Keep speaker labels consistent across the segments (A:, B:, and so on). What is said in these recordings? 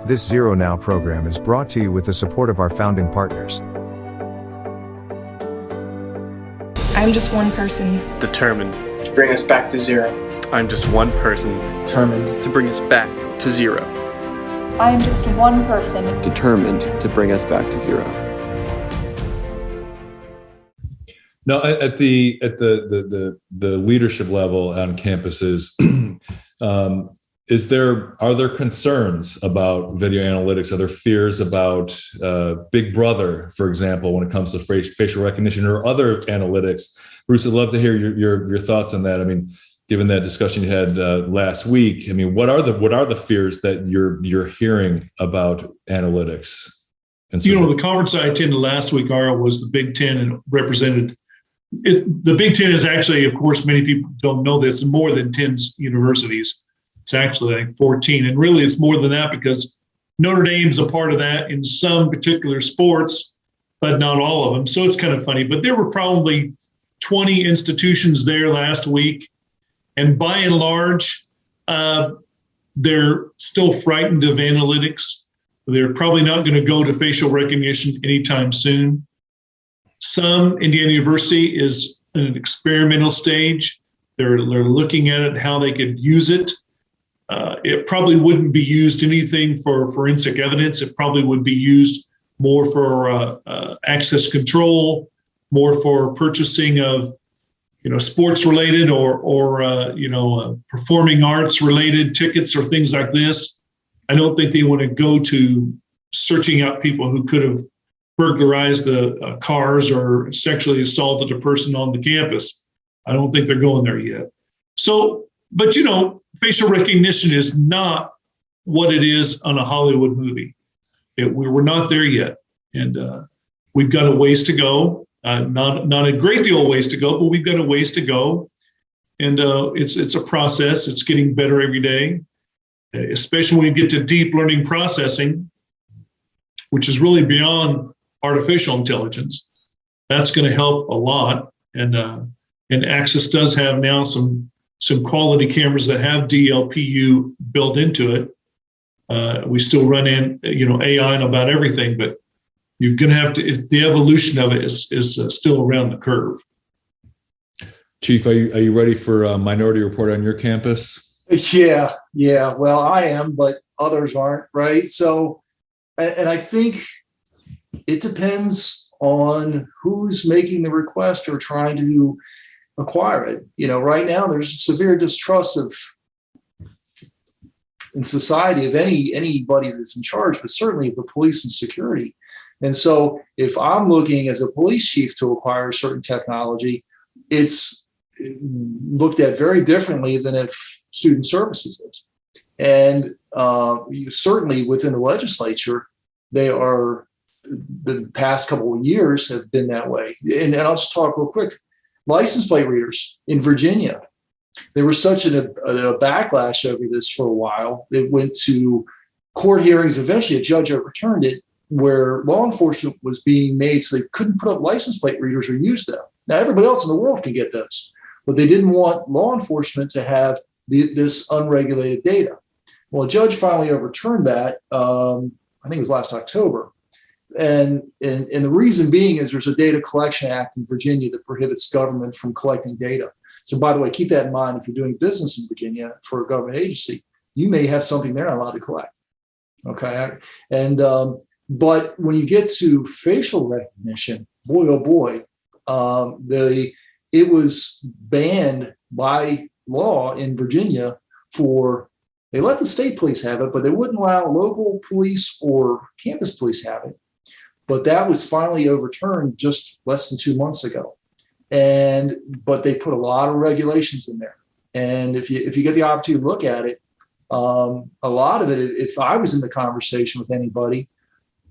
A: This ZeroNow program is brought to you with the support of our founding partners.
B: I'm just one person.
C: Determined
D: to bring us back to zero.
C: I'm just one person.
E: Determined
C: to bring us back to zero.
F: I am just one person.
G: Determined to bring us back to zero.
H: Now, at the leadership level on campuses, are there concerns about video analytics? Are there fears about Big Brother, for example, when it comes to facial recognition or other analytics? Bruce, I'd love to hear your thoughts on that. I mean, given that discussion you had last week, I mean, what are the fears that you're hearing about analytics?
I: And so, the conference I attended last week, Ara, was the Big Ten, and represented. The Big Ten is actually, of course, many people don't know this, more than 10 universities. It's actually like 14. And really, it's more than that because Notre Dame's a part of that in some particular sports, but not all of them. So it's kind of funny. But there were probably 20 institutions there last week. And by and large, they're still frightened of analytics. They're probably not going to go to facial recognition anytime soon. Some, Indiana University is in an experimental stage. They're looking at it, how they could use it. It probably wouldn't be used anything for forensic evidence. It probably would be used more for access control, more for purchasing of, sports related or performing arts related tickets or things like this. I don't think they want to go to searching out people who could have burglarized the cars or sexually assaulted a person on the campus. I don't think they're going there yet. So, but facial recognition is not what it is on a Hollywood movie. We're not there yet, and we've got a ways to go. Not a great deal of ways to go, but we've got a ways to go, and it's a process. It's getting better every day, especially when you get to deep learning processing, which is really beyond artificial intelligence. That's going to help a lot, and Axis does have now some quality cameras that have DLPU built into it. We still run in AI and about everything, but you're going to have to. The evolution of it is still around the curve.
H: Chief, are you ready for a Minority Report on your campus?
E: Yeah. Well, I am, but others aren't, right? So, and I think it depends on who's making the request or trying to acquire it. Right now there's severe distrust in society of anybody that's in charge, but certainly of the police and security. And so if I'm looking as a police chief to acquire certain technology, it's looked at very differently than if student services is. And certainly within the legislature, the past couple of years have been that way. And I'll just talk real quick. License plate readers in Virginia, there was such a backlash over this for a while. It went to court hearings. Eventually, a judge overturned it, where law enforcement was being made so they couldn't put up license plate readers or use them. Now, everybody else in the world can get those, but they didn't want law enforcement to have this unregulated data. Well, a judge finally overturned that. I think it was last October. And the reason being is there's a Data Collection Act in Virginia that prohibits government from collecting data. So, by the way, keep that in mind if you're doing business in Virginia for a government agency. You may have something they're not allowed to collect. Okay, and but when you get to facial recognition, boy oh boy, it was banned by law in Virginia for. They let the state police have it, but they wouldn't allow local police or campus police have it. But that was finally overturned just less than 2 months ago. But they put a lot of regulations in there. And if you get the opportunity to look at it, a lot of it, if I was in the conversation with anybody,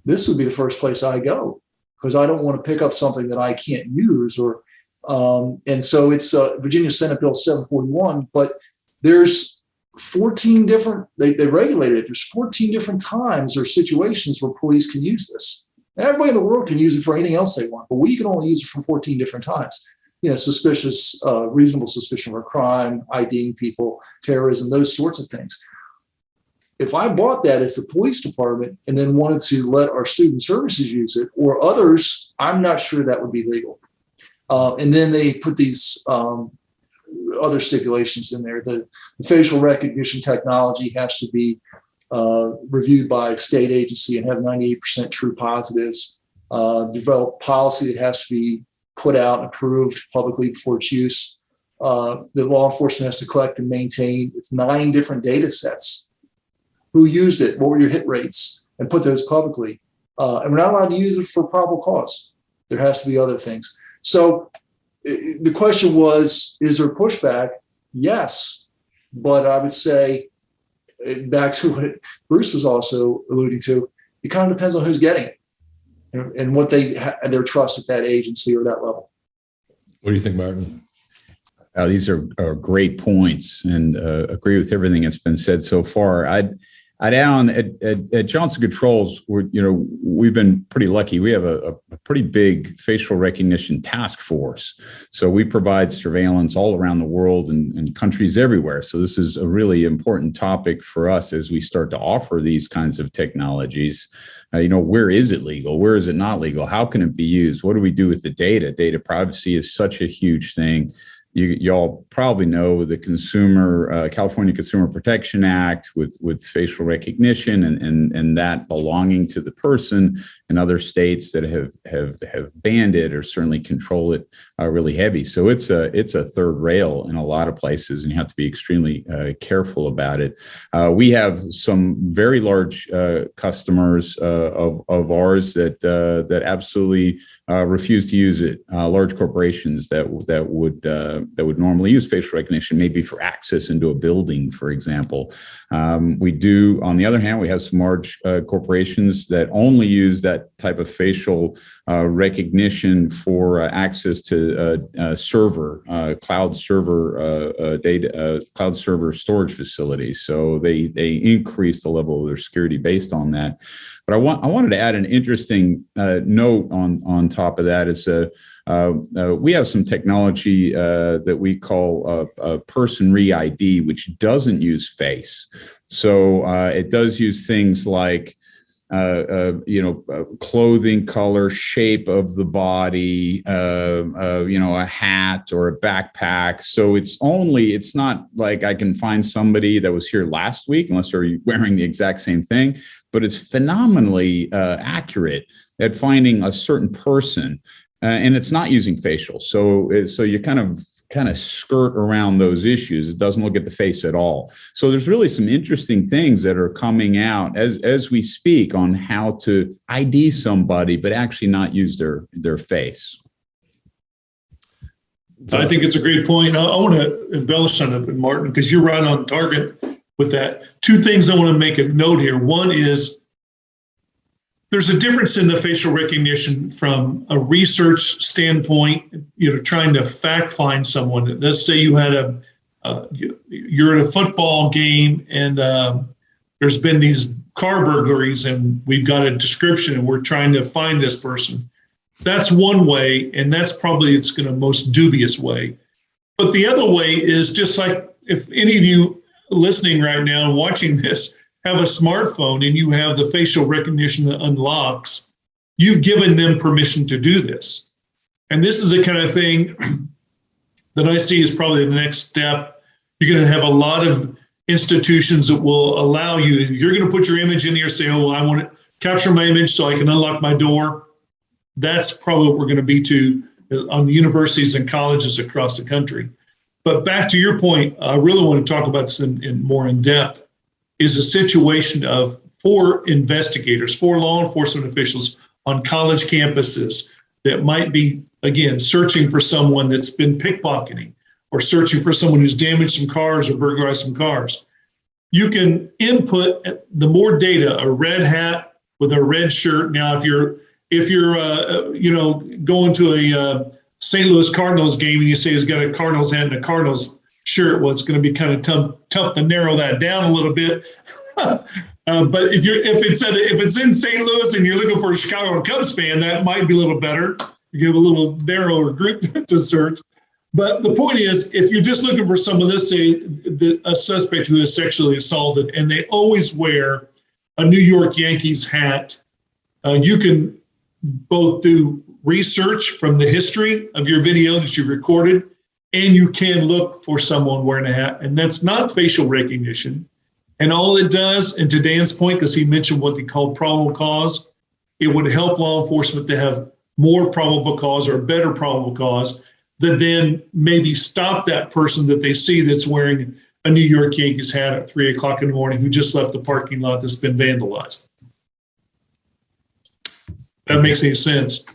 E: this would be the first place I go, because I don't want to pick up something that I can't use. And so it's Virginia Senate Bill 741, but there's 14 different, they regulated it. There's 14 different times or situations where police can use this. Everybody in the world can use it for anything else they want, but we can only use it for 14 different times. Reasonable suspicion of a crime, IDing people, terrorism, those sorts of things. if I bought that as the police department and then wanted to let our student services use it or others, I'm not sure that would be legal. And then they put these other stipulations in there. The facial recognition technology has to be reviewed by a state agency and have 98% true positives. Develop policy that has to be put out and approved publicly before its use. The law enforcement has to collect and maintain. It's 9 different data sets. Who used it? What were your hit rates? And put those publicly. And we're not allowed to use it for probable cause. There has to be other things. So the question was, is there pushback? Yes. But I would say, back to what Bruce was also alluding to, it kind of depends on who's getting it and what their trust at that agency or that level.
H: What do you think, Martin?
D: These are great points, and agree with everything that's been said so far. I'd add on at Johnson Controls, we've been pretty lucky. We have a pretty big facial recognition task force. So we provide surveillance all around the world and countries everywhere. So this is a really important topic for us as we start to offer these kinds of technologies. Where is it legal? Where is it not legal? How can it be used? What do we do with the data? Data privacy is such a huge thing. Y'all probably know the California Consumer Protection Act with facial recognition and that belonging to the person, and other states that have banned it or certainly control it really heavy. So it's a third rail in a lot of places, and you have to be extremely careful about it. We have some very large customers of ours that absolutely refuse to use it. Large corporations that would normally use facial recognition, maybe for access into a building, for example. We do, on the other hand, we have some large corporations that only use that type of facial recognition for access to cloud server data, cloud server storage facilities. So they increase the level of their security based on that. But I wanted to add an interesting note on top of that. Is we have some technology that we call person re-ID, which doesn't use face. So it does use things like clothing color, shape of the body, a hat or a backpack. So it's not like I can find somebody that was here last week, unless they're wearing the exact same thing, but it's phenomenally accurate at finding a certain person. And it's not using facial. So you kind of skirt around those issues. It doesn't look at the face at all. So there's really some interesting things that are coming out as we speak on how to ID somebody, but actually not use their face.
I: I think it's a great point. I want to embellish on it, Martin, because you're right on target with that. 2 things I want to make a note here. One is, there's a difference in the facial recognition from a research standpoint, trying to fact find someone. Let's say you had you're at a football game and there's been these car burglaries and we've got a description and we're trying to find this person. That's one way, and that's probably it's going to most dubious way. But the other way is just like if any of you listening right now and watching this have a smartphone and you have the facial recognition that unlocks, you've given them permission to do this. And this is the kind of thing that I see is probably the next step. You're going to have a lot of institutions that will allow you, you're going to put your image in here, say, oh, well, I want to capture my image so I can unlock my door. That's probably what we're going to be to on the universities and colleges across the country. But back to your point, I really want to talk about this in more in depth. Is a situation of 4 investigators, 4 law enforcement officials on college campuses that might be, again, searching for someone that's been pickpocketing or searching for someone who's damaged some cars or burglarized some cars. You can input the more data, a red hat with a red shirt. Now, if you're going to a St. Louis Cardinals game and you say he's got a Cardinals hat and a Cardinals shirt, well, it's going to be kind of tough to narrow that down a little bit. But if it's in St. Louis and you're looking for a Chicago Cubs fan, that might be a little better. You give a little narrower group to search. But the point is, if you're just looking for someone, let's say a suspect who is sexually assaulted, and they always wear a New York Yankees hat, you can both do research from the history of your video that you recorded, and you can look for someone wearing a hat. And that's not facial recognition. And all it does, and to Dan's point, because he mentioned what they call probable cause, it would help law enforcement to have more probable cause or better probable cause that then maybe stop that person that they see that's wearing a New York Yankees hat at 3 o'clock in the morning who just left the parking lot that's been vandalized. That makes any sense.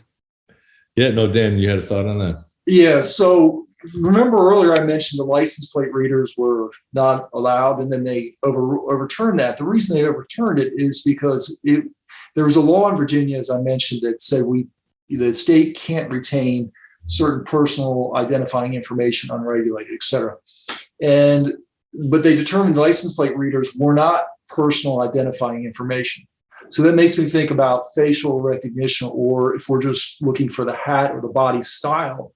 H: Yeah, no, Dan, you had a thought on that?
E: Yeah, so remember earlier I mentioned the license plate readers were not allowed, and then they overturned that. The reason they overturned it is because there was a law in Virginia, as I mentioned, that said the state can't retain certain personal identifying information unregulated, et cetera. But they determined the license plate readers were not personal identifying information. So that makes me think about facial recognition, or if we're just looking for the hat or the body style.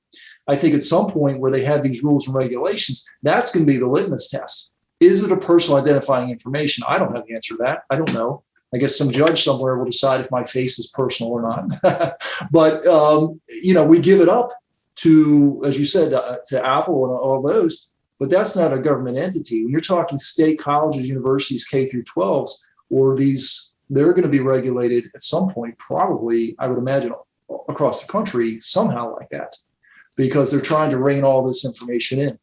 E: I think at some point where they have these rules and regulations, that's going to be the litmus test. Is it a personal identifying information? I don't have the answer to that. I don't know. I guess some judge somewhere will decide if my face is personal or not. But, we give it up to, as you said, to Apple and all those, but that's not a government entity. When you're talking state colleges, universities, K through 12s, or they're going to be regulated at some point, probably, I would imagine, across the country, somehow like that, because they're trying to rein all this information in.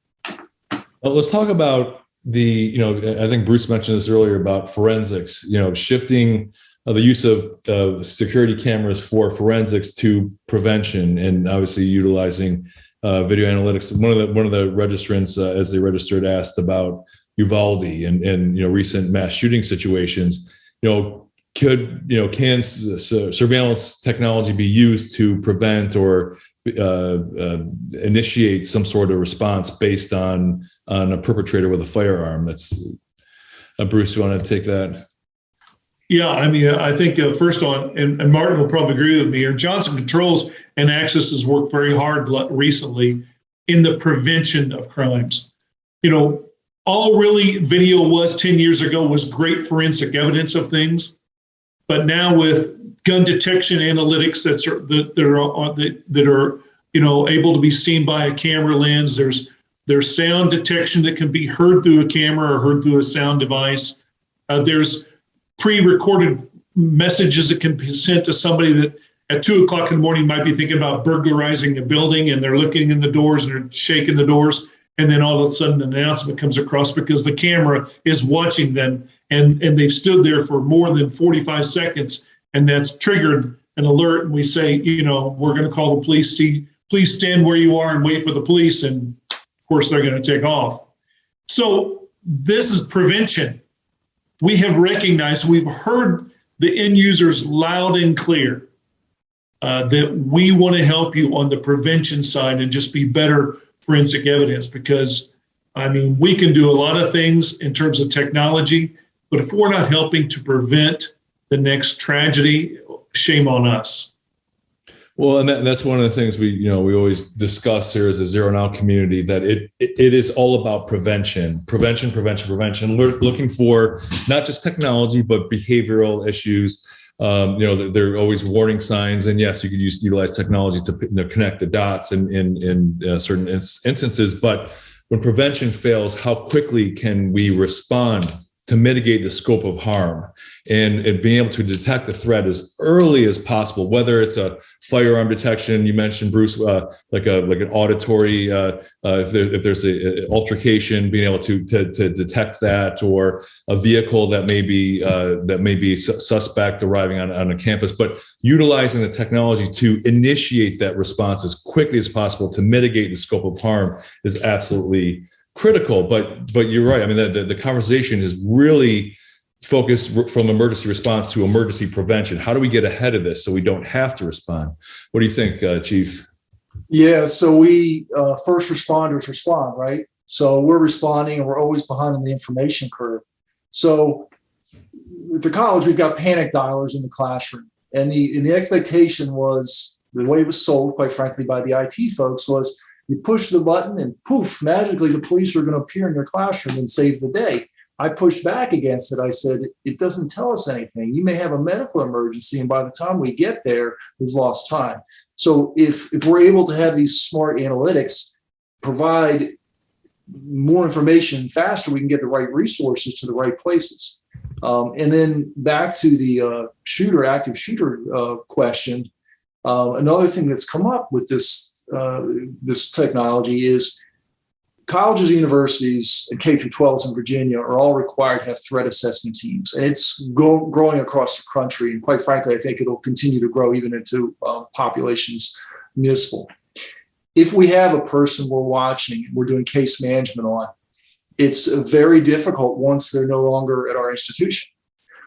H: Well, let's talk about I think Bruce mentioned this earlier about forensics, shifting the use of security cameras for forensics to prevention, and obviously utilizing video analytics. One of the registrants, as they registered, asked about Uvalde and recent mass shooting situations. Can surveillance technology be used to prevent or initiate some sort of response based on a perpetrator with a firearm? That's Bruce, you want to take that?
I: Yeah, I mean, I think first on, and Martin will probably agree with me here, Johnson Controls and Axis has worked very hard recently in the prevention of crimes. All really video was 10 years ago was great forensic evidence of things, but now with gun detection analytics that are able to be seen by a camera lens, there's sound detection that can be heard through a camera or heard through a sound device. There's pre-recorded messages that can be sent to somebody that at 2 o'clock in the morning might be thinking about burglarizing a building, and they're looking in the doors and they're shaking the doors. And then all of a sudden an announcement comes across because the camera is watching them, and they've stood there for more than 45 seconds, and that's triggered an alert. And we say, we're going to call the police. Please stand where you are and wait for the police. And of course, they're going to take off. So this is prevention. We have recognized, we've heard the end users loud and clear that we want to help you on the prevention side and just be better forensic evidence, because we can do a lot of things in terms of technology, but if we're not helping to prevent the next tragedy, shame on us.
H: Well, and that's one of the things we always discuss here as a ZeroNow community, that it is all about prevention. We're looking for not just technology, but behavioral issues. There are always warning signs, and yes, you could utilize technology to connect the dots in certain instances. But when prevention fails, how quickly can we respond to mitigate the scope of harm, and being able to detect the threat as early as possible, whether it's a firearm detection, you mentioned, Bruce, like an auditory, if there's an altercation, being able to detect that, or a vehicle that may be suspect arriving on a campus, but utilizing the technology to initiate that response as quickly as possible to mitigate the scope of harm is absolutely critical. But you're right. The conversation is really focused from emergency response to emergency prevention. How do we get ahead of this so we don't have to respond? What do you think, Chief?
E: Yeah, so we first responders respond, right? So we're responding, and we're always behind on the information curve. So at the college, we've got panic dialers in the classroom, and the expectation was, the way it was sold, quite frankly, by the IT folks was, You push the button and poof, magically the police are going to appear in your classroom and save the day. I pushed back against it. I said, it doesn't tell us anything. You may have a medical emergency, and by the time we get there, we've lost time. So if we're able to have these smart analytics provide more information faster, we can get the right resources to the right places. And then back to the active shooter question, another thing that's come up with this technology is colleges, universities, and K through 12s in Virginia are all required to have threat assessment teams. And it's growing across the country. And quite frankly, I think it'll continue to grow even into populations municipal. If we have a person we're watching, we're doing case management on, it's very difficult once they're no longer at our institution.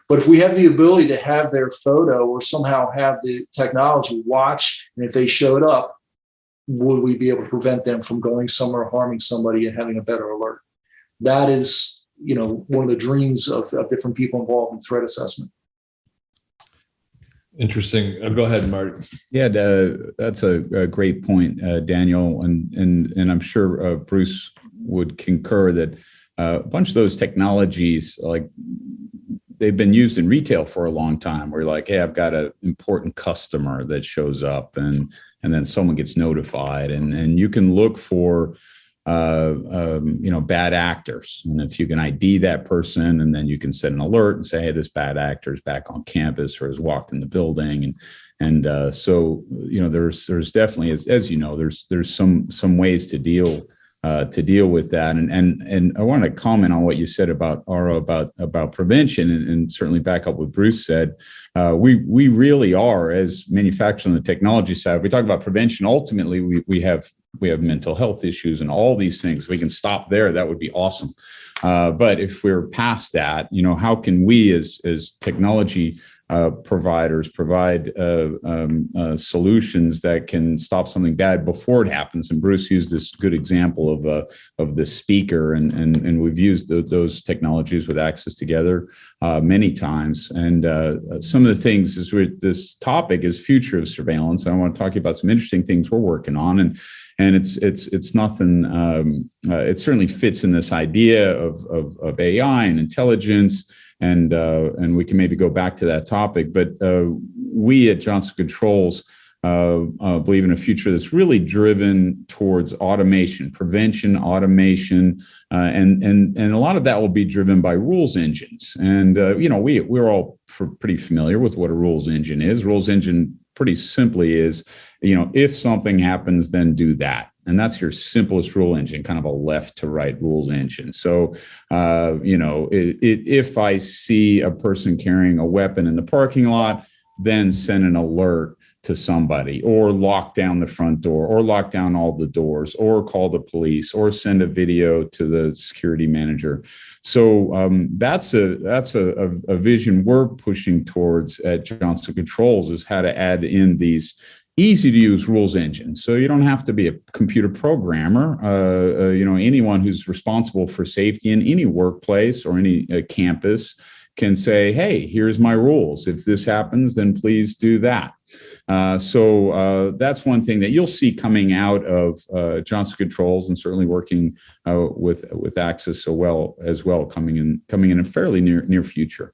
E: But if we have the ability to have their photo or somehow have the technology watch, and if they showed up, would we be able to prevent them from going somewhere, harming somebody, and having a better alert? That is, one of the dreams of different people involved in threat assessment.
H: Interesting. Go ahead, Marty.
D: Yeah, that's a great point, Daniel, and I'm sure Bruce would concur that a bunch of those technologies, like, they've been used in retail for a long time. Where you're like, hey, I've got an important customer that shows up, and then someone gets notified, and you can look for bad actors, and if you can ID that person, and then you can set an alert and say, hey, this bad actor is back on campus or has walked in the building, and so there's definitely, as you know, there's some ways to deal with that, and I want to comment on what you said about prevention, and certainly back up what Bruce said. We really are, as manufacturers on the technology side, if we talk about prevention, ultimately we have mental health issues and all these things. If we can stop there, that would be awesome. But if we're past that, how can we as technology providers provide solutions that can stop something bad before it happens? And Bruce used this good example of the speaker, and we've used those technologies with Access Together many times. And some of the things this topic is future of surveillance. I want to talk to you about some interesting things we're working on, and it's nothing. It certainly fits in this idea of AI and intelligence. And we can maybe go back to that topic, but we at Johnson Controls believe in a future that's really driven towards automation, prevention, automation, and a lot of that will be driven by rules engines. And we're all pretty familiar with what a rules engine is. Rules engine pretty simply is, if something happens, then do that. And that's your simplest rule engine, kind of a left to right rules engine. So, if I see a person carrying a weapon in the parking lot, then send an alert to somebody, or lock down the front door, or lock down all the doors, or call the police, or send a video to the security manager. So that's a vision we're pushing towards at Johnson Controls, is how to add in these easy to use rules engines. So you don't have to be a computer programmer. Anyone who's responsible for safety in any workplace or any campus can say, hey, here's my rules. If this happens, then please do that. So that's one thing that you'll see coming out of Johnson Controls, and certainly working with Access as well coming in a fairly near future.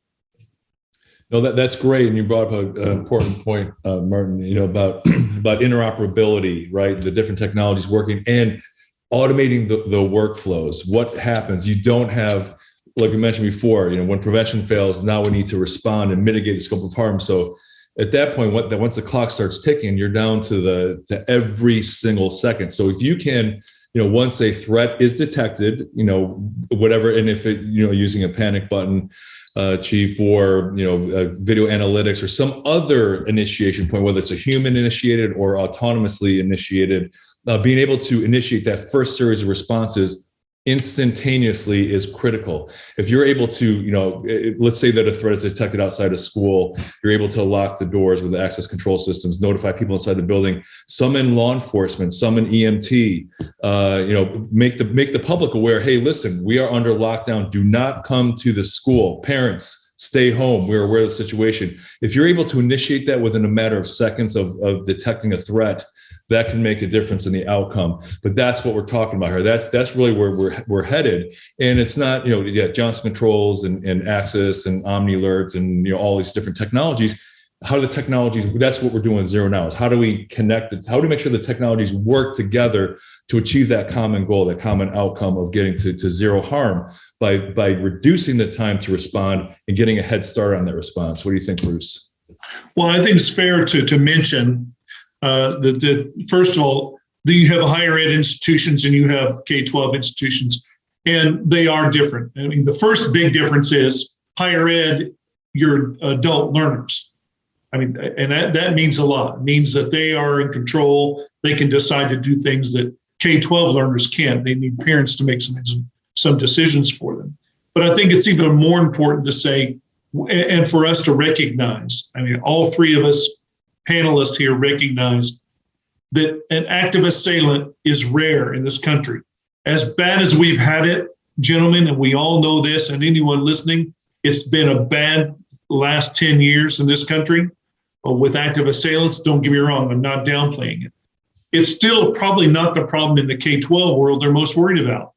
H: No, that's great, and you brought up an important point, Martin. About interoperability, right? The different technologies working and automating the workflows. What happens? You don't have, like we mentioned before, when prevention fails, now we need to respond and mitigate the scope of harm. So at that point, once the clock starts ticking, you're down to every single second. So if you can, once a threat is detected, whatever, and if it, using a panic button, Chief, or video analytics or some other initiation point, whether it's a human initiated or autonomously initiated, being able to initiate that first series of responses instantaneously is critical. If you're able to, let's say that a threat is detected outside of school, you're able to lock the doors with the access control systems, notify people inside the building, summon law enforcement, summon EMT, make the public aware, hey, listen, we are under lockdown. Do not come to the school. Parents, stay home. We're aware of the situation. If you're able to initiate that within a matter of seconds of detecting a threat, that can make a difference in the outcome. But that's what we're talking about here. That's really where we're headed. And it's not, Johnson Controls and Axis and OmniAlert and all these different technologies. How do the technologies, that's what we're doing with ZeroNow, is how do we connect it, how do we make sure the technologies work together to achieve that common goal, that common outcome of getting to zero harm by reducing the time to respond and getting a head start on that response. What do you think, Bruce?
I: Well, I think it's fair to mention that first of all, you have higher ed institutions and you have K-12 institutions, and they are different. I mean, the first big difference is higher ed, you're adult learners. I mean, and that means a lot. It means that they are in control. They can decide to do things that K-12 learners can't. They need parents to make some decisions for them. But I think it's even more important to say, and for us to recognize, I mean, all three of us panelists here recognize that an active assailant is rare in this country. As bad as we've had it, gentlemen, and we all know this, and anyone listening, it's been a bad last 10 years in this country with active assailants. Don't get me wrong, I'm not downplaying it. It's still probably not the problem in the K-12 world they're most worried about.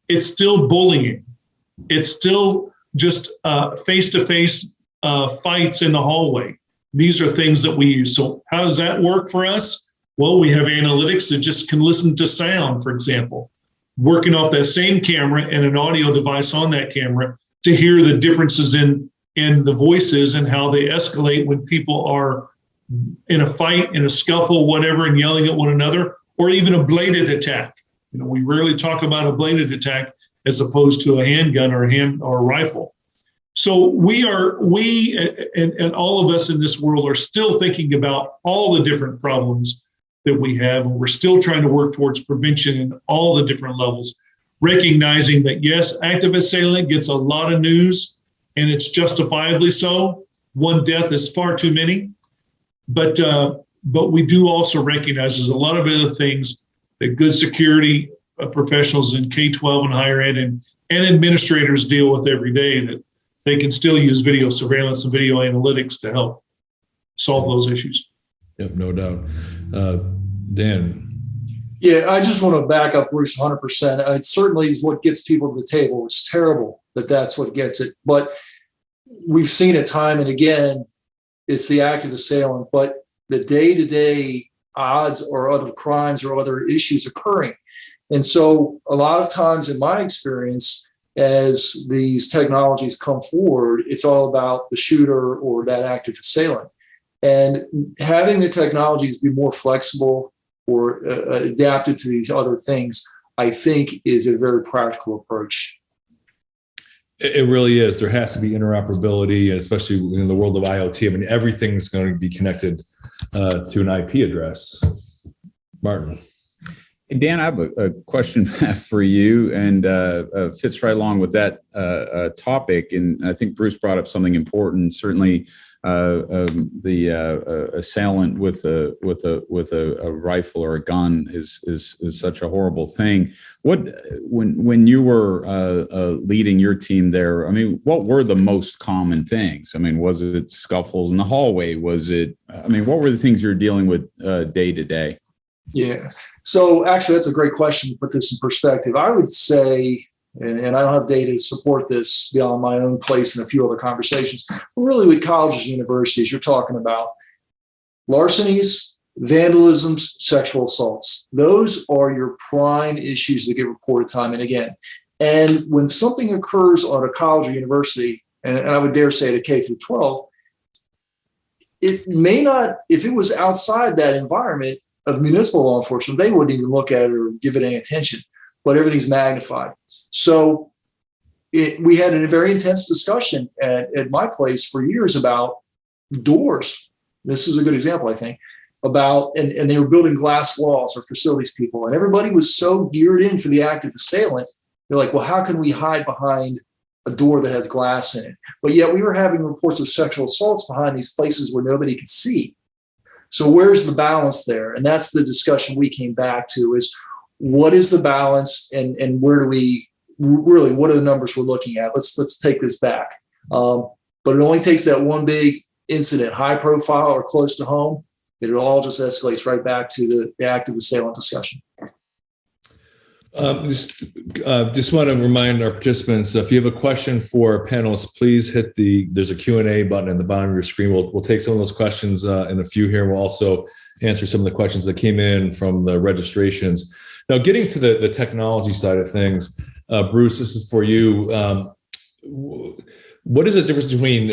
I: It's still bullying. It's still just face-to-face fights in the hallway. These are things that we use. So how does that work for us? Well, we have analytics that just can listen to sound, for example, working off that same camera and an audio device on that camera to hear the differences in the voices and how they escalate when people are in a fight, in a scuffle, whatever, and yelling at one another, or even a bladed attack. We rarely talk about a bladed attack as opposed to a handgun or a rifle. So we and all of us in this world are still thinking about all the different problems that we have, and we're still trying to work towards prevention in all the different levels, recognizing that yes, active assailant gets a lot of news, and it's justifiably so. One death is far too many, but we do also recognize there's a lot of other things that good security professionals in K-12 and higher ed and administrators deal with every day, that they can still use video surveillance and video analytics to help solve those issues.
H: Yep, no doubt. Dan.
E: Yeah, I just want to back up Bruce 100%. It certainly is what gets people to the table. It's terrible that that's what gets it. But we've seen it time and again, it's the active assailant. But the day-to-day odds or other crimes or other issues occurring. And so a lot of times in my experience, as these technologies come forward, it's all about the shooter or that active assailant. And having the technologies be more flexible or adapted to these other things, I think is a very practical approach.
H: It really is. There has to be interoperability, especially in the world of IoT. I mean, everything's going to be connected to an IP address. Martin.
D: Dan, I have a question for you, and fits right along with that topic. And I think Bruce brought up something important. Certainly, the assailant with a rifle or a gun is such a horrible thing. When you were leading your team there, I mean, what were the most common things? I mean, was it scuffles in the hallway? Was it? I mean, what were the things you're dealing with day to day?
E: Yeah. So actually, that's a great question to put this in perspective. I would say, and I don't have data to support this beyond my own place and a few other conversations, but really with colleges and universities, you're talking about larcenies, vandalisms, sexual assaults. Those are your prime issues that get reported time and again. And when something occurs on a college or university, and I would dare say at a K through 12, it may not, if it was outside that environment of municipal law enforcement, they wouldn't even look at it or give it any attention, but everything's magnified. So we had a very intense discussion at my place for years about doors. This is a good example, I think, about, and they were building glass walls or facilities people, and everybody was so geared in for the active assailant. They're like, well, how can we hide behind a door that has glass in it? But yet we were having reports of sexual assaults behind these places where nobody could see. So where's the balance there? And that's the discussion we came back to, is what is the balance, and where do we really, what are the numbers we're looking at? Let's take this back. But it only takes that one big incident, high profile or close to home, it all just escalates right back to the active assailant discussion.
H: Just want to remind our participants, if you have a question for our panelists, please hit there's a Q&A button at the bottom of your screen. We'll take some of those questions in a few here. We'll also answer some of the questions that came in from the registrations. Now, getting to the technology side of things, Bruce, this is for you. What is the difference between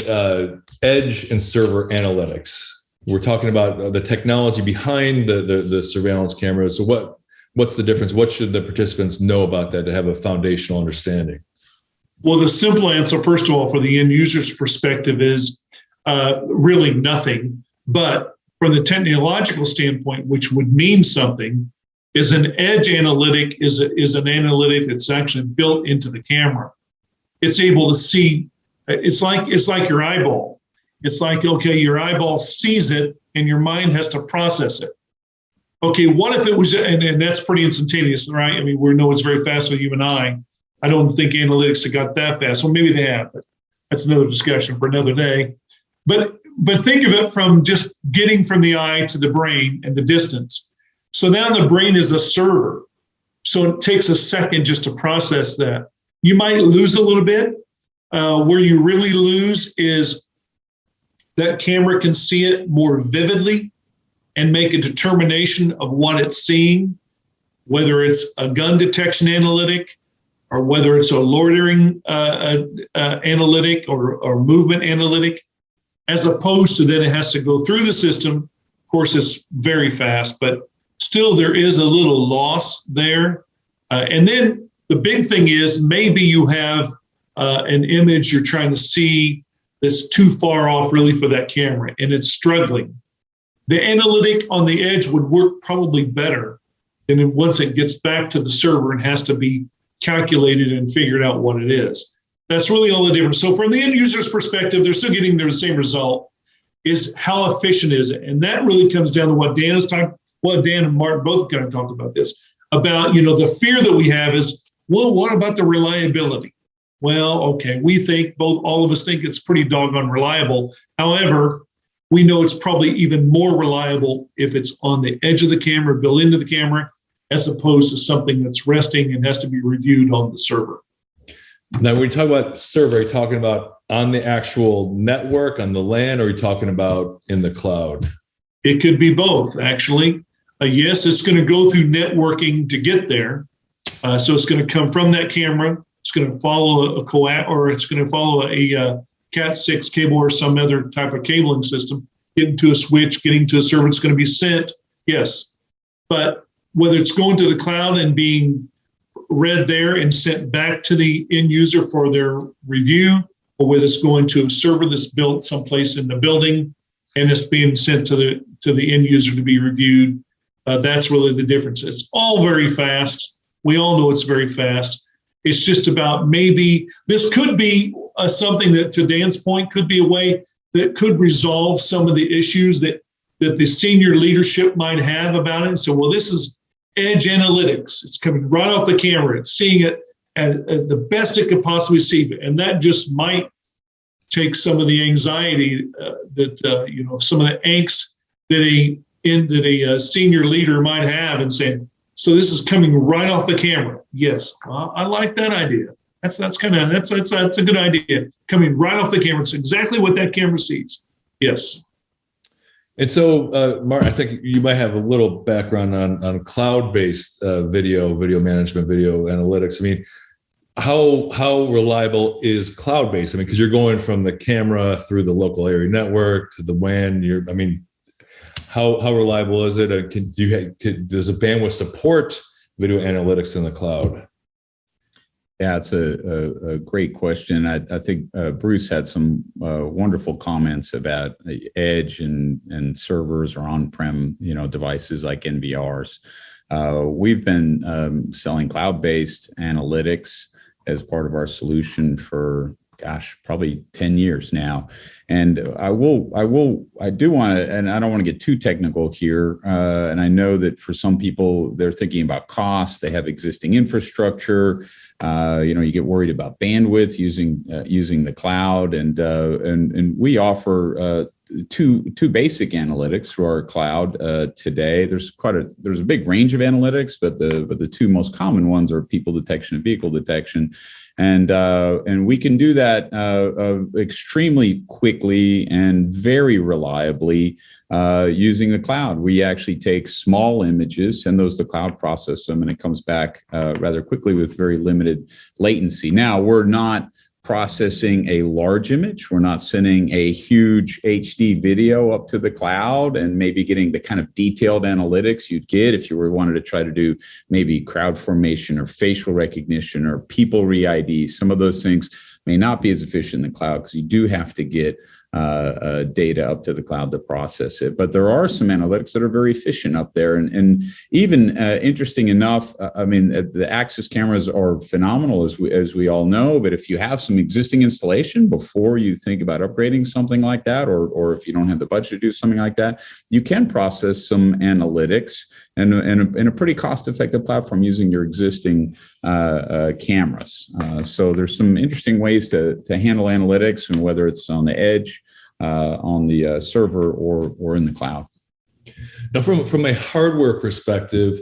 H: edge and server analytics? We're talking about the technology behind the surveillance cameras. So what's the difference? What should the participants know about that to have a foundational understanding?
I: Well, the simple answer, first of all, for the end user's perspective is really nothing. But from the technological standpoint, which would mean something, is an edge analytic is an analytic that's actually built into the camera. It's able to see. It's like your eyeball. It's like, okay, your eyeball sees it and your mind has to process it. Okay, what if it was, and that's pretty instantaneous, right? I mean, we know it's very fast with you and I. I don't think analytics have got that fast. Well, maybe they have, but that's another discussion for another day. But think of it from just getting from the eye to the brain and the distance. So now the brain is a server. So it takes a second just to process that. You might lose a little bit. Where you really lose is that camera can see it more vividly and make a determination of what it's seeing, whether it's a gun detection analytic or whether it's a loitering analytic or movement analytic, as opposed to then it has to go through the system. Of course, it's very fast, but still there is a little loss there. And then the big thing is maybe you have an image you're trying to see that's too far off really for that camera and it's struggling. The analytic on the edge would work probably better than once it gets back to the server and has to be calculated and figured out what it is. That's really all the difference. So from the end user's perspective, they're still getting the same result, is how efficient is it? And that really comes down to what Dan has talked, well, Dan and Martin both kind of talked about this, about, the fear that we have is, well, what about the reliability? Well, okay, we think all of us think it's pretty doggone reliable. However, we know it's probably even more reliable if it's on the edge of the camera, built into the camera, as opposed to something that's resting and has to be reviewed on the server.
H: Now, when you talk about server, are you talking about on the actual network, on the LAN, or are you talking about in the cloud?
I: It could be both, actually. Yes, it's going to go through networking to get there. So it's going to come from that camera. It's going to follow a coax, or it's going to follow a Cat6 cable or some other type of cabling system, getting to a switch, getting to a server. It's going to be sent, yes. But whether it's going to the cloud and being read there and sent back to the end user for their review, or whether it's going to a server that's built someplace in the building and it's being sent to the end user to be reviewed, that's really the difference. It's all very fast. We all know it's very fast. It's just about maybe this could be something that, to Dan's point, could be a way that could resolve some of the issues that the senior leadership might have about it. So, well, this is edge analytics. It's coming right off the camera. It's seeing it at the best it could possibly see. And that just might take some of the anxiety some of the angst that a senior leader might have and saying, so this is coming right off the camera. Yes, I like that idea. That's a good idea. Coming right off the camera. It's exactly what that camera sees. Yes.
H: And so, Martin, I think you might have a little background on cloud-based video management, video analytics. I mean, how reliable is cloud-based? I mean, because you're going from the camera through the local area network to the WAN. How reliable is it? Does a bandwidth support video analytics in the cloud?
D: Yeah, it's a great question. I think Bruce had some wonderful comments about the edge and servers or on-prem, devices like NVRs. We've been selling cloud-based analytics as part of our solution for, probably 10 years now. And I do want to, and I don't want to get too technical here. And I know that for some people, they're thinking about cost. They have existing infrastructure. You get worried about bandwidth using the cloud. And we offer two basic analytics for our cloud today. There's a big range of analytics, but the two most common ones are people detection and vehicle detection, and we can do that extremely quickly and very reliably using the cloud. We actually take small images, send those to the cloud, process them, and it comes back rather quickly with very limited latency. Now, we're not processing a large image. We're not sending a huge HD video up to the cloud and maybe getting the kind of detailed analytics you'd get if you wanted to try to do maybe crowd formation or facial recognition or people re-ID. Some of those things may not be as efficient in the cloud because you do have to get data up to the cloud to process it. But there are some analytics that are very efficient up there. And even interesting enough, I mean, the Axis cameras are phenomenal, as we all know. But if you have some existing installation before you think about upgrading something like that, or if you don't have the budget to do something like that, you can process some analytics in a pretty cost-effective platform using your existing cameras. So there's some interesting ways to handle analytics, and whether it's on the edge, on the server, or in the cloud.
H: Now, from a hardware perspective,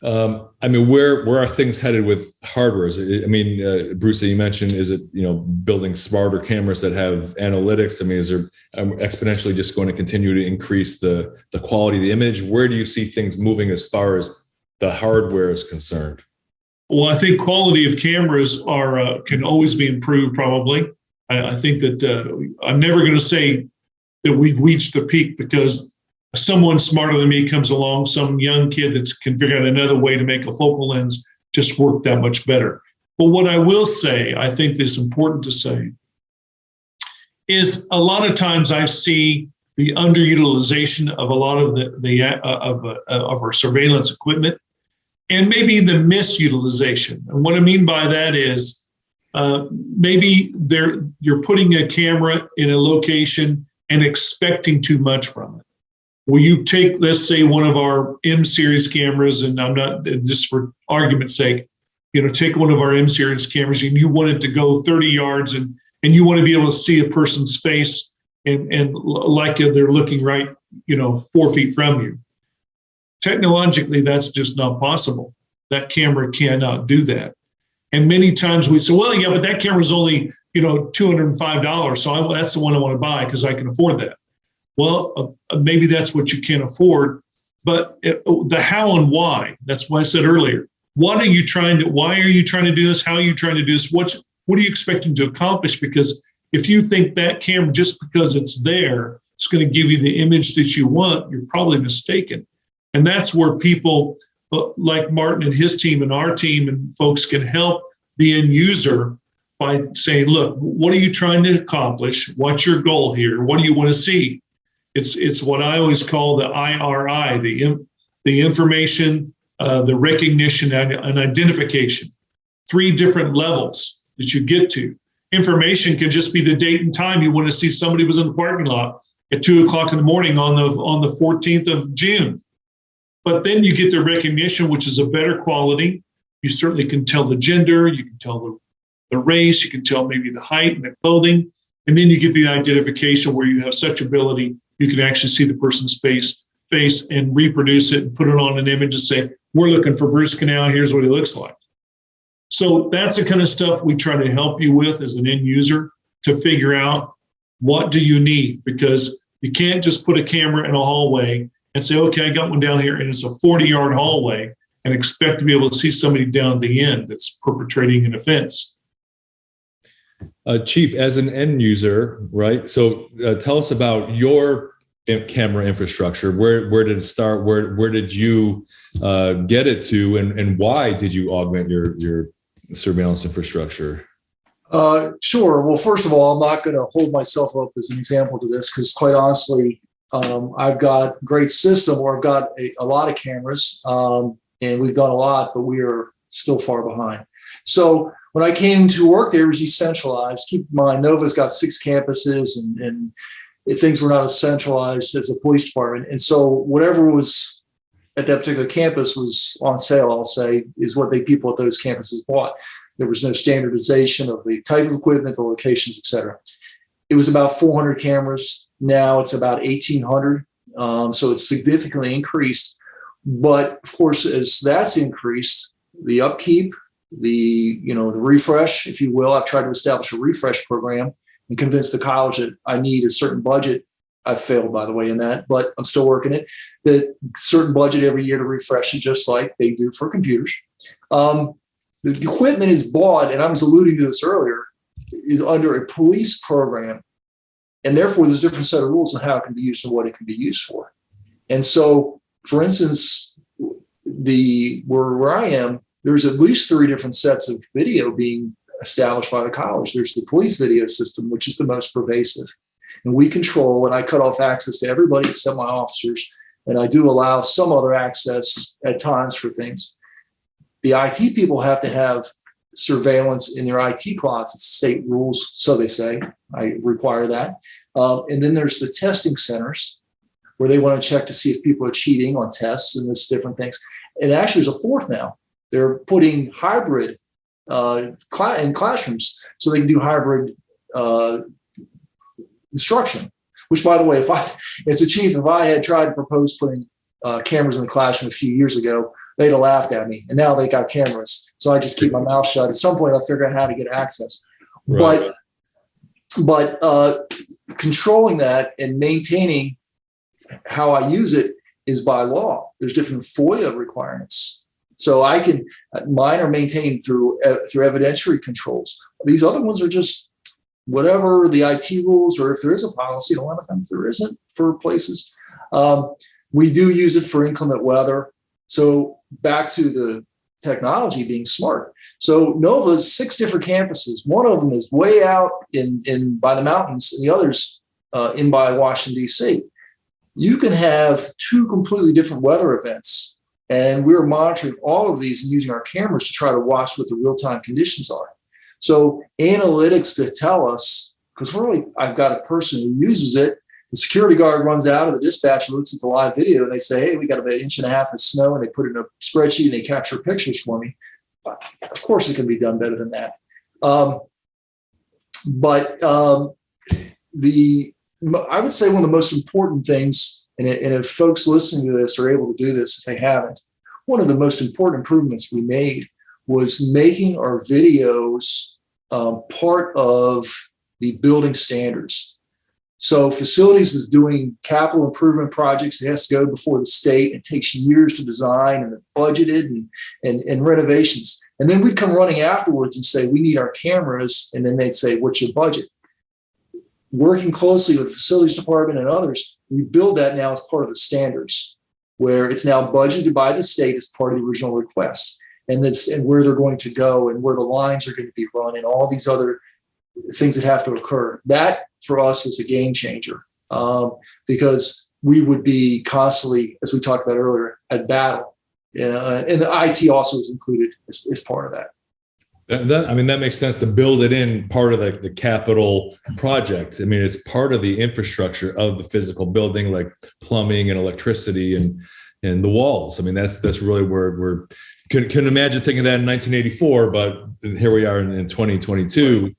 H: I mean, where are things headed with hardware? I mean, Bruce, you mentioned, is it, building smarter cameras that have analytics? I mean, is there exponentially just going to continue to increase the quality of the image? Where do you see things moving as far as the hardware is concerned?
I: Well, I think quality of cameras can always be improved, probably. I think that I'm never going to say that we've reached the peak, because someone smarter than me comes along, some young kid that can figure out another way to make a focal lens just work that much better. But what I will say, I think is important to say, is a lot of times I see the underutilization of a lot of of our surveillance equipment, and maybe the misutilization. And what I mean by that is, maybe you're putting a camera in a location and expecting too much from it. Well, you take, let's say, one of our M series cameras, and I'm not, just for argument's sake, take one of our M series cameras, and you want it to go 30 yards, and you want to be able to see a person's face and like they're looking right, 4 feet from you. Technologically, that's just not possible. That camera cannot do that. And many times we say, well, yeah, but that camera's only, $205. So that's the one I want to buy because I can afford that. Well, maybe that's what you can afford, but the how and why, that's what I said earlier. Why are you trying to do this? How are you trying to do this? What are you expecting to accomplish? Because if you think that camera, just because it's there, it's going to give you the image that you want, you're probably mistaken. And that's where people like Martin and his team and our team and folks can help the end user by saying, look, what are you trying to accomplish? What's your goal here? What do you want to see? It's what I always call the IRI, the information, the recognition, and identification. 3 different levels that you get to. Information can just be the date and time you want to see somebody was in the parking lot at 2 o'clock in the morning on the 14th of June. But then you get the recognition, which is a better quality. You certainly can tell the gender, you can tell the race, you can tell maybe the height and the clothing. And then you get the identification where you have such ability, you can actually see the person's face and reproduce it and put it on an image and say, we're looking for Bruce Canal, here's what he looks like. So that's the kind of stuff we try to help you with as an end user, to figure out what do you need, because you can't just put a camera in a hallway and say, okay, I got one down here and it's a 40-yard hallway, and expect to be able to see somebody down at the end that's perpetrating an offense.
H: Chief, as an end user, right? So tell us about your camera infrastructure. Where did it start? Where did you get it to, and why did you augment your surveillance infrastructure?
E: Sure. Well, first of all, I'm not going to hold myself up as an example to this, because quite honestly, I've got a great system where I've got a lot of cameras, and we've done a lot, but we are still far behind. So when I came to work there, it was decentralized. Keep in mind, Nova's got 6 campuses, and things were not as centralized as a police department. And so whatever was at that particular campus was on sale, I'll say, is what the people at those campuses bought. There was no standardization of the type of equipment, the locations, et cetera. It was about 400 cameras. Now it's about 1,800. So it's significantly increased. But of course, as that's increased, the upkeep, the refresh, if you will, I've tried to establish a refresh program and convince the college that I need a certain budget. I've failed, by the way, in that, but I'm still working it. That certain budget every year to refresh it, just like they do for computers. The equipment is bought, and I was alluding to this earlier, is under a police program. And therefore, there's a different set of rules on how it can be used and what it can be used for. And so, for instance, where I am, there's at least 3 different sets of video being established by the college. There's the police video system, which is the most pervasive. And we control, and I cut off access to everybody except my officers. And I do allow some other access at times for things. The IT people have to have surveillance in their IT closet. It's state rules, so they say. I require that. And then there's the testing centers where they want to check to see if people are cheating on tests and this different things. And actually, there's a 4th now. They're putting hybrid in classrooms so they can do hybrid instruction. Which, by the way, as a chief, if I had tried to propose putting cameras in the classroom a few years ago, they'd have laughed at me. And now they got cameras. So I just keep my mouth shut. At some point, I'll figure out how to get access. Right. But controlling that and maintaining how I use it is by law. There's different FOIA requirements. So mine are maintained through evidentiary controls. These other ones are just whatever the IT rules, or if there is a policy, a lot of times there isn't for places. We do use it for inclement weather. So back to the technology being smart. So Nova's 6 different campuses. One of them is way out in by the mountains, and the others in by Washington, D.C. You can have 2 completely different weather events, and we're monitoring all of these and using our cameras to try to watch what the real-time conditions are. So analytics to tell us, because I've got a person who uses it. The security guard runs out, and the dispatcher looks at the live video, and they say, "Hey, we got about 1.5 inches of snow," and they put it in a spreadsheet and they capture pictures for me. Of course, it can be done better than that. I would say one of the most important things, and if folks listening to this are able to do this, if they haven't, one of the most important improvements we made was making our videos part of the building standards. So facilities was doing capital improvement projects. It has to go before the state. It takes years to design and budgeted and renovations. And then we'd come running afterwards and say, we need our cameras. And then they'd say, what's your budget? Working closely with the facilities department and others, we build that now as part of the standards, where it's now budgeted by the state as part of the original request. And where they're going to go and where the lines are going to be run and all these other things that have to occur. That for us was a game changer because we would be constantly, as we talked about earlier, at battle. And the IT also is included as part of that.
H: That makes sense to build it in part of the capital project. I mean, it's part of the infrastructure of the physical building, like plumbing and electricity and the walls. I mean, that's really where we're can imagine thinking that in 1984, but here we are in 2022.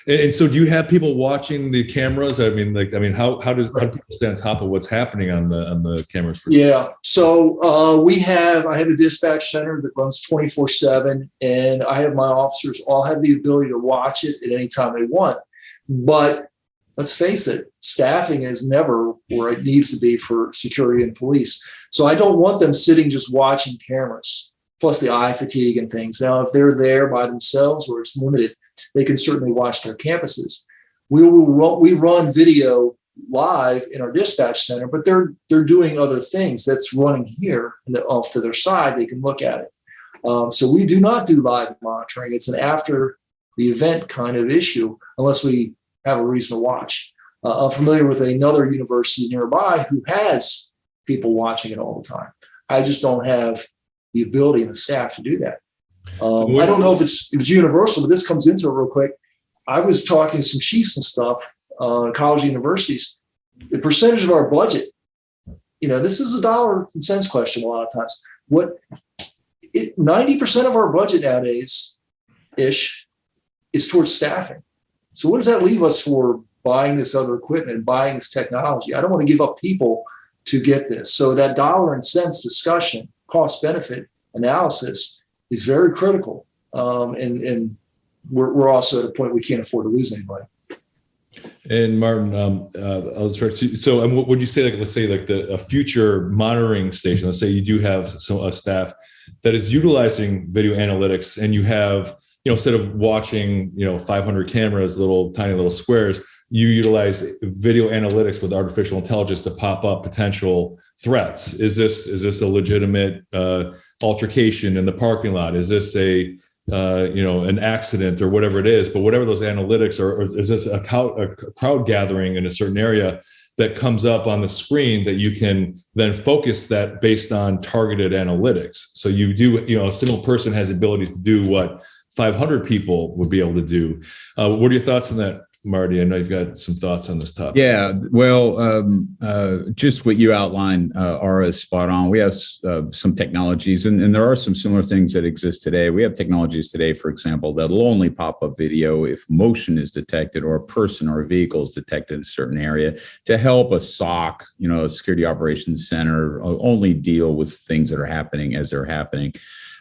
H: And so do you have people watching the cameras? How do people stay on top of what's happening on the cameras?
E: Yeah. So I have a dispatch center that runs 24/7, and I have my officers all have the ability to watch it at any time they want. But let's face it, staffing is never where it needs to be for security and police. So I don't want them sitting just watching cameras, plus the eye fatigue and things. Now, if they're there by themselves or it's limited, they can certainly watch their campuses. We run video live in our dispatch center, but they're doing other things that's running here and off to their side. They can look at it. So we do not do live monitoring. It's an after the event kind of issue, unless we have a reason to watch. I'm familiar with another university nearby who has people watching it all the time. I just don't have the ability and the staff to do that. I don't know if it's universal, but this comes into it real quick. I was talking to some chiefs and stuff, college universities. The percentage of our budget, this is a dollar and cents question a lot of times. 90% of our budget nowadays ish is towards staffing. So what does that leave us for buying this other equipment, buying this technology. I don't want to give up people to get this. So that dollar and cents discussion, cost benefit analysis is very critical. And we're also at a point we can't afford to lose anybody.
H: And Martin, I'll start. So, what would you say? Like, let's say, like a future monitoring station. Let's say you do have a staff that is utilizing video analytics, and you have, instead of watching, 500 cameras, tiny little squares, you utilize video analytics with artificial intelligence to pop up potential threats. Is this a legitimate altercation in the parking lot? Is this an accident or whatever it is? But whatever those analytics are, or is this a crowd gathering in a certain area that comes up on the screen that you can then focus that based on targeted analytics? So you do, a single person has the ability to do what 500 people would be able to do. What are your thoughts on that, Marty? I know you've got some thoughts on this topic.
D: Yeah, well, just what you outlined, Ara, is spot on. We have some technologies, and there are some similar things that exist today. We have technologies today, for example, that'll only pop up video if motion is detected or a person or a vehicle is detected in a certain area to help a SOC, a security operations center, only deal with things that are happening as they're happening.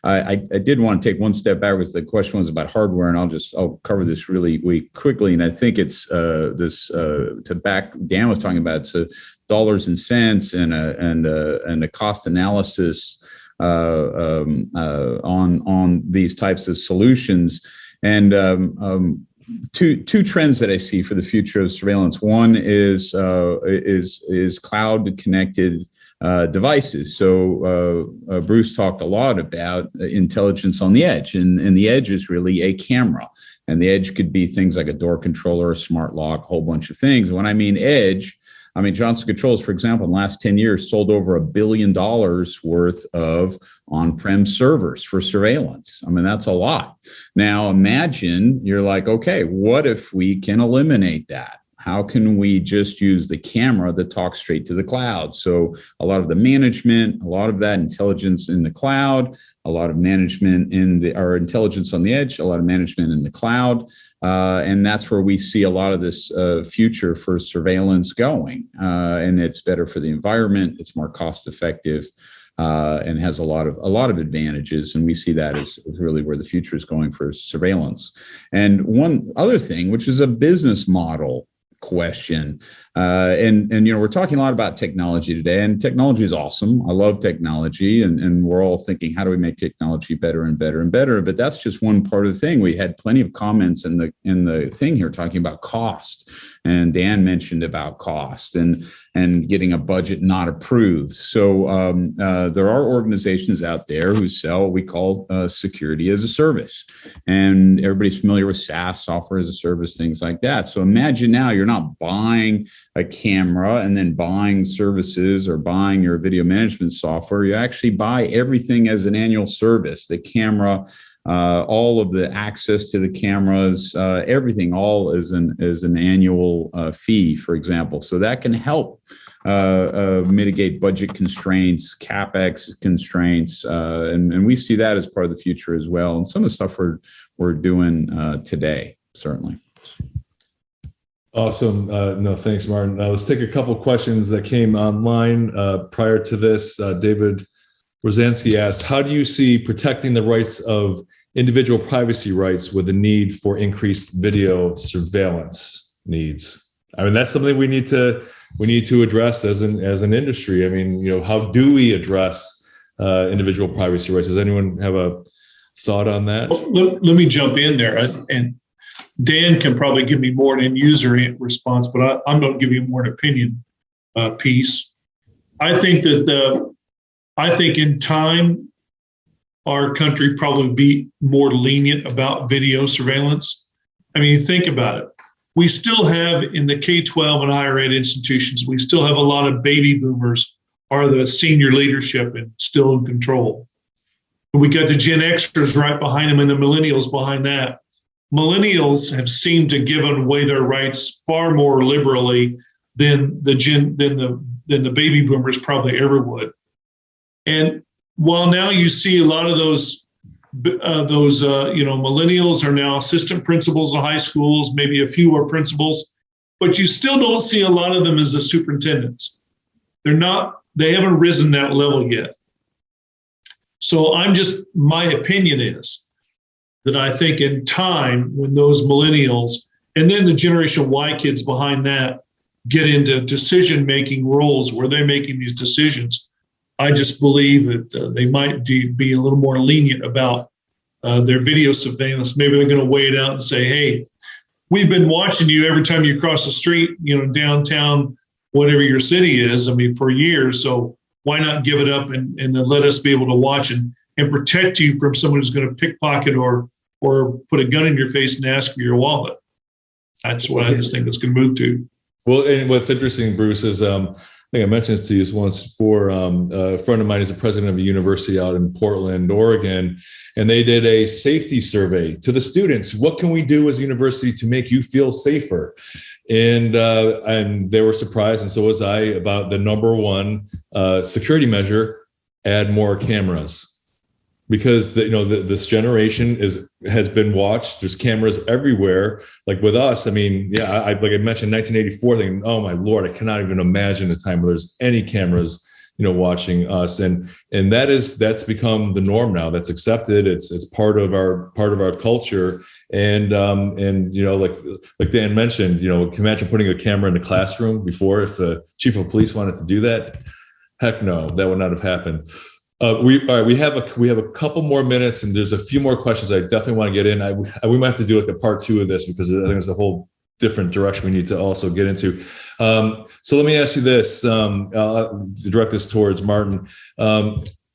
D: I did want to take one step backwards. The question was about hardware, and I'll cover this really quickly. And I think it's Dan was talking about, it's dollars and cents and a cost analysis on these types of solutions. And two trends that I see for the future of surveillance. One is cloud connected devices. So Bruce talked a lot about intelligence on the edge, and the edge is really a camera. And the edge could be things like a door controller, a smart lock, a whole bunch of things. When I mean edge, I mean Johnson Controls, for example, in the last 10 years sold over $1 billion worth of on-prem servers for surveillance. I mean, that's a lot. Now imagine you're like, okay, what if we can eliminate that? How can we just use the camera that talks straight to the cloud? So a lot of the management, a lot of that intelligence in the cloud, a lot of management our intelligence on the edge, a lot of management in the cloud. And that's where we see a lot of this future for surveillance going. And it's better for the environment. It's more cost effective. And has a lot of advantages, and we see that as really where the future is going for surveillance. And one other thing, which is a business model question, and we're talking a lot about technology today, and technology is awesome. I love technology, and we're all thinking, how do we make technology better and better and better? But that's just one part of the thing. We had plenty of comments in the thing here talking about cost, and Dan mentioned about cost and getting a budget not approved. So there are organizations out there who sell what we call security as a service. And everybody's familiar with SaaS, software as a service, things like that. So imagine now you're not buying a camera and then buying services or buying your video management software. You actually buy everything as an annual service, the camera, all of the access to the cameras, everything, all is an annual fee, for example. So that can help mitigate budget constraints, CapEx constraints, and we see that as part of the future as well. And some of the stuff we're doing today, certainly.
H: Awesome. No, thanks, Martin. Let's take a couple questions that came online prior to this. David Rosansky asks, how do you see protecting the rights of individual privacy rights with the need for increased video surveillance needs? I mean, that's something we need to address as an industry. I mean, how do we address individual privacy rights? Does anyone have a thought on that?
I: Well, let me jump in there, and Dan can probably give me more an end user response, but I'm going to give you more an opinion piece. I think in time, our country probably be more lenient about video surveillance. I mean, think about it. We still have in the K-12 and higher ed institutions, we still have a lot of baby boomers are the senior leadership and still in control. And we got the Gen Xers right behind them and the millennials behind that. Millennials have seemed to give away their rights far more liberally than the baby boomers probably ever would. And while now you see a lot of those millennials are now assistant principals in high schools, maybe a few are principals, but you still don't see a lot of them as the superintendents. They haven't risen that level yet. So my opinion is that I think in time, when those millennials and then the Generation Y kids behind that get into decision-making roles where they're making these decisions, I just believe that they might be a little more lenient about their video surveillance. Maybe they're going to weigh it out and say, hey, we've been watching you every time you cross the street, downtown, whatever your city is, for years. So why not give it up and then let us be able to watch and protect you from someone who's going to pickpocket or put a gun in your face and ask for your wallet. That's what I just think it's going to move to.
H: Well, and what's interesting, Bruce, is I think I mentioned this to you once before. A friend of mine is the president of a university out in Portland, Oregon, and they did a safety survey to the students. What can we do as a university to make you feel safer? And they were surprised, and so was I, about the number one security measure: add more cameras. Because this generation has been watched. There's cameras everywhere. Like with us, like I mentioned, 1984. Thinking, oh my Lord, I cannot even imagine the time where there's any cameras, watching us, and that's become the norm now. That's accepted. It's part of our culture. And like Dan mentioned, can you imagine putting a camera in the classroom before, if the chief of police wanted to do that? Heck no, that would not have happened. We have a couple more minutes, and there's a few more questions I definitely want to get in. We might have to do like a part 2 of this, because I think there's a whole different direction we need to also get into. So let me ask you this. I'll direct this towards Martin.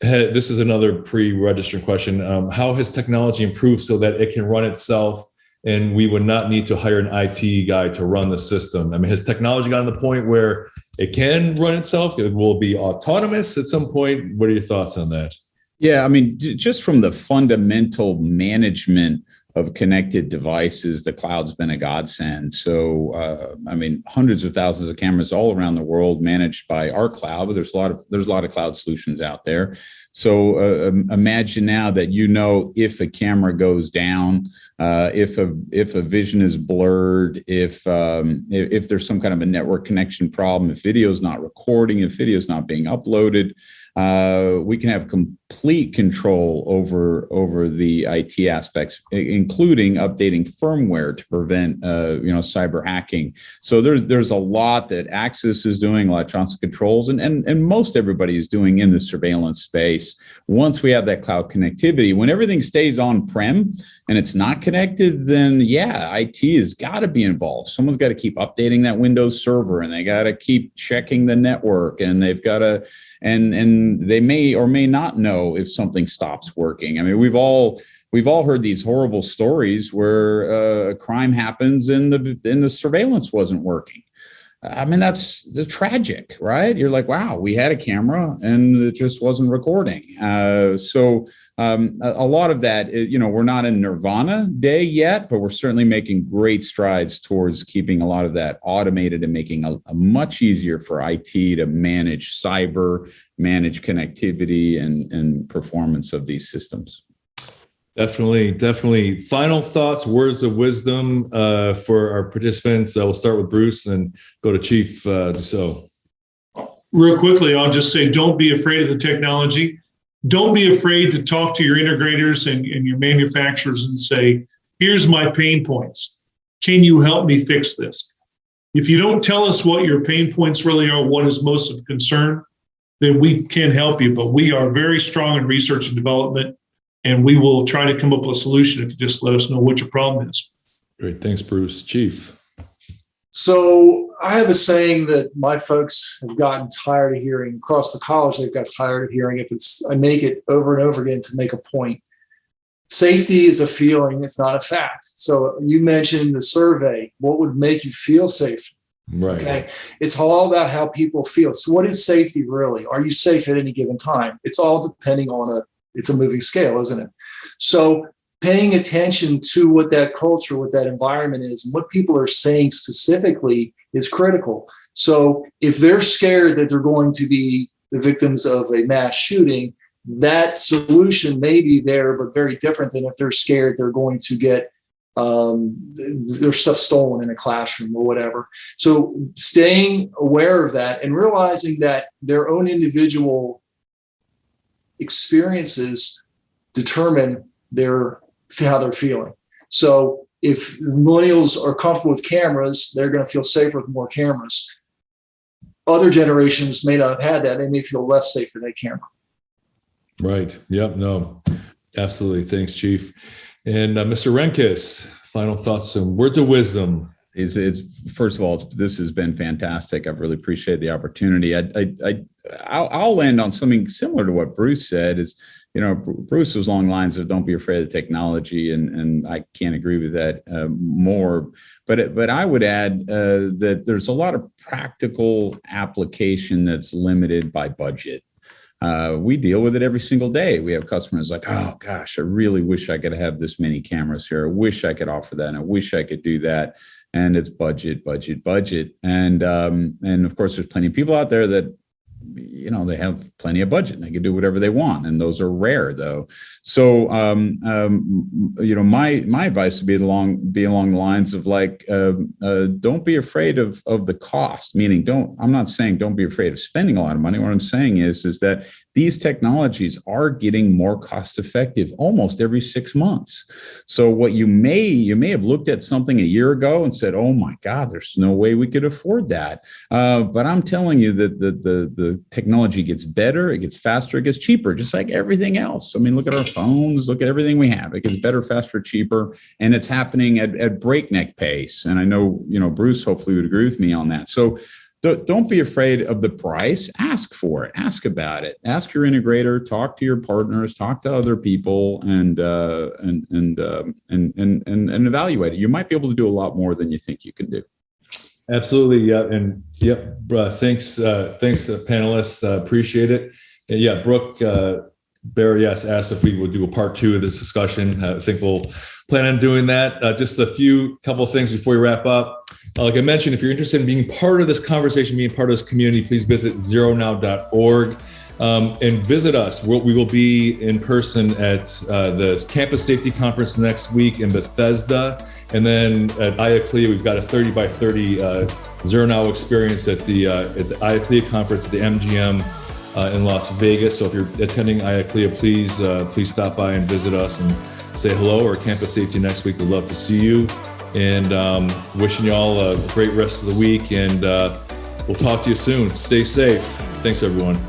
H: This is another pre-registered question. How has technology improved so that it can run itself and we would not need to hire an IT guy to run the system? Has technology gotten to the point where it can run itself? It will be autonomous at some point. What are your thoughts on that?
D: Yeah, just from the fundamental management of connected devices, the cloud's been a godsend. So, hundreds of thousands of cameras all around the world managed by our cloud, but there's a lot of cloud solutions out there. So imagine now that if a camera goes down, if a vision is blurred, if there's some kind of a network connection problem, if video is not recording, if video is not being uploaded, we can have complete control over the IT aspects, including updating firmware to prevent cyber hacking. So there's a lot that Axis is doing, a lot of Johnson Controls, and most everybody is doing in the surveillance space. Once we have that cloud connectivity, when everything stays on-prem and it's not connected, then IT has got to be involved. Someone's got to keep updating that Windows server, and they got to keep checking the network, and they've got to, and they may or may not know if something stops working. We've all heard these horrible stories where a crime happens and the surveillance wasn't working. That's tragic, right? You're like, wow, we had a camera and it just wasn't recording. So a lot of that, we're not in Nirvana day yet, but we're certainly making great strides towards keeping a lot of that automated and making a much easier for IT to manage cyber, manage connectivity and performance of these systems.
H: Definitely. Final thoughts, words of wisdom for our participants. We'll start with Bruce and go to Chief Dusseau.
I: Real quickly, I'll just say, don't be afraid of the technology. Don't be afraid to talk to your integrators and your manufacturers and say, here's my pain points. Can you help me fix this? If you don't tell us what your pain points really are, what is most of concern, then we can't help you. But we are very strong in research and development, and we will try to come up with a solution if you just let us know what your problem is.
H: Great. Thanks, Bruce. Chief.
E: So I have a saying that my folks have gotten tired of hearing. Across the college, they've got tired of hearing it. I make it over and over again to make a point. Safety is a feeling. It's not a fact. So you mentioned the survey. What would make you feel safe?
H: Right.
E: Okay. It's all about how people feel. So what is safety really? Are you safe at any given time? It's all depending on it's a moving scale, isn't it? So paying attention to what that culture, what that environment is, and what people are saying specifically is critical. So if they're scared that they're going to be the victims of a mass shooting, that solution may be there, but very different than if they're scared they're going to get their stuff stolen in a classroom or whatever. So staying aware of that and realizing that their own individual experiences determine how they're feeling. So if millennials are comfortable with cameras, they're going to feel safer with more cameras. Other generations may not have had that. They may feel less safe with that camera.
H: Right. Yep. No, absolutely. Thanks, Chief. And Mr. Renkis, final thoughts, some words of wisdom.
D: It's first of all, this has been fantastic. I've really appreciated the opportunity. I'll end on something similar to what Bruce said. Is, you know, Bruce was along the lines of don't be afraid of technology, and I can't agree with that more. But I would add that there's a lot of practical application that's limited by budget. We deal with it every single day. We have customers like, oh gosh, I really wish I could have this many cameras here. I wish I could offer that. And I wish I could do that. And it's budget. And of course, there's plenty of people out there that, you know, they have plenty of budget and they can do whatever they want. And those are rare though. So, you know, my advice would be along the lines of like, don't be afraid of the cost, meaning I'm not saying don't be afraid of spending a lot of money. What I'm saying is that these technologies are getting more cost effective almost every 6 months. So what you may have looked at something a year ago and said, oh my God, there's no way we could afford that. But I'm telling you that the technology gets better, it gets faster, it gets cheaper, just like everything else. I mean, look at our phones, look at everything we have. It gets better, faster, cheaper, and it's happening at breakneck pace. And I know, you know, Bruce hopefully would agree with me on that. So don't be afraid of the price. Ask for it. Ask about it. Ask your integrator. Talk to your partners. Talk to other people, and evaluate it. You might be able to do a lot more than you think you can do.
H: Absolutely. Yeah. And yep. Thanks, panelists. Appreciate it. And yeah, Brooke Barry asked if we would do a part 2 of this discussion. I think we'll plan on doing that. Just a couple of things before we wrap up. Like I mentioned, if you're interested in being part of this conversation, being part of this community, please visit ZeroNow.org and visit us. We will be in person at the Campus Safety Conference next week in Bethesda. And then at IACLEA, we've got a 30 by 30 ZeroNow experience at the IACLEA conference at the MGM in Las Vegas. So if you're attending IACLEA, please stop by and visit us and say hello, or Campus Safety next week. We'd love to see you. And wishing you all a great rest of the week. And we'll talk to you soon. Stay safe. Thanks, everyone.